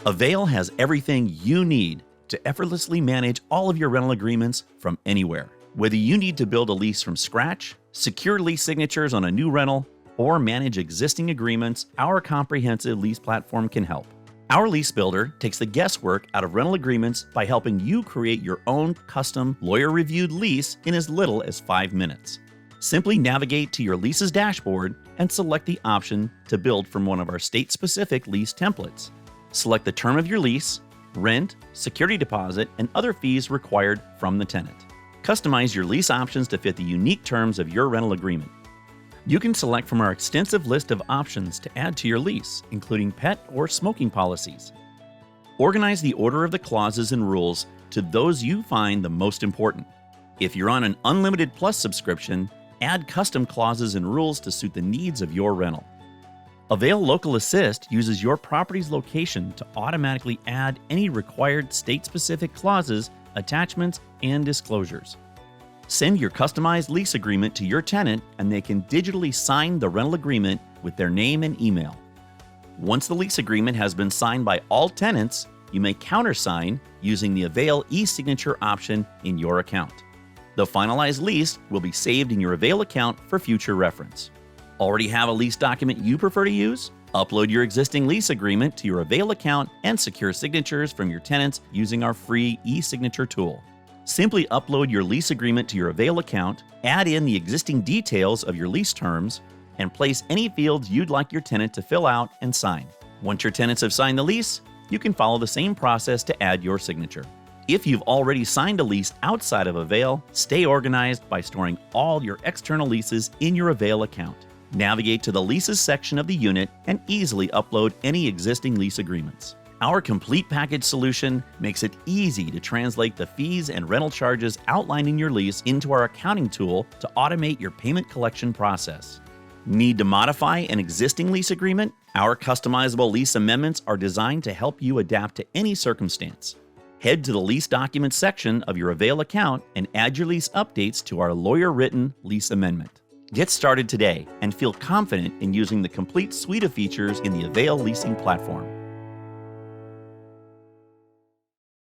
Avail has everything you need to effortlessly manage all of your rental agreements from anywhere. Whether you need to build a lease from scratch, secure lease signatures on a new rental, or manage existing agreements, our comprehensive lease platform can help. Our lease builder takes the guesswork out of rental agreements by helping you create your own custom lawyer-reviewed lease in as little as 5 minutes. Simply navigate to your leases dashboard and select the option to build from one of our state-specific lease templates. Select the term of your lease, rent, security deposit, and other fees required from the tenant. Customize your lease options to fit the unique terms of your rental agreement. You can select from our extensive list of options to add to your lease, including pet or smoking policies. Organize the order of the clauses and rules to those you find the most important. If you're on an Unlimited Plus subscription, add custom clauses and rules to suit the needs of your rental. Avail Local Assist uses your property's location to automatically add any required state-specific clauses, attachments, and disclosures. Send your customized lease agreement to your tenant and they can digitally sign the rental agreement with their name and email. Once the lease agreement has been signed by all tenants, you may countersign using the Avail e-signature option in your account. The finalized lease will be saved in your Avail account for future reference. Already have a lease document you prefer to use? Upload your existing lease agreement to your Avail account and secure signatures from your tenants using our free e-signature tool. Simply upload your lease agreement to your Avail account, add in the existing details of your lease terms, and place any fields you'd like your tenant to fill out and sign. Once your tenants have signed the lease, you can follow the same process to add your signature. If you've already signed a lease outside of Avail, stay organized by storing all your external leases in your Avail account. Navigate to the Leases section of the unit and easily upload any existing lease agreements. Our complete package solution makes it easy to translate the fees and rental charges outlined in your lease into our accounting tool to automate your payment collection process. Need to modify an existing lease agreement? Our customizable lease amendments are designed to help you adapt to any circumstance. Head to the Lease Documents section of your Avail account and add your lease updates to our lawyer-written lease amendment. Get started today and feel confident in using the complete suite of features in the Avail leasing platform.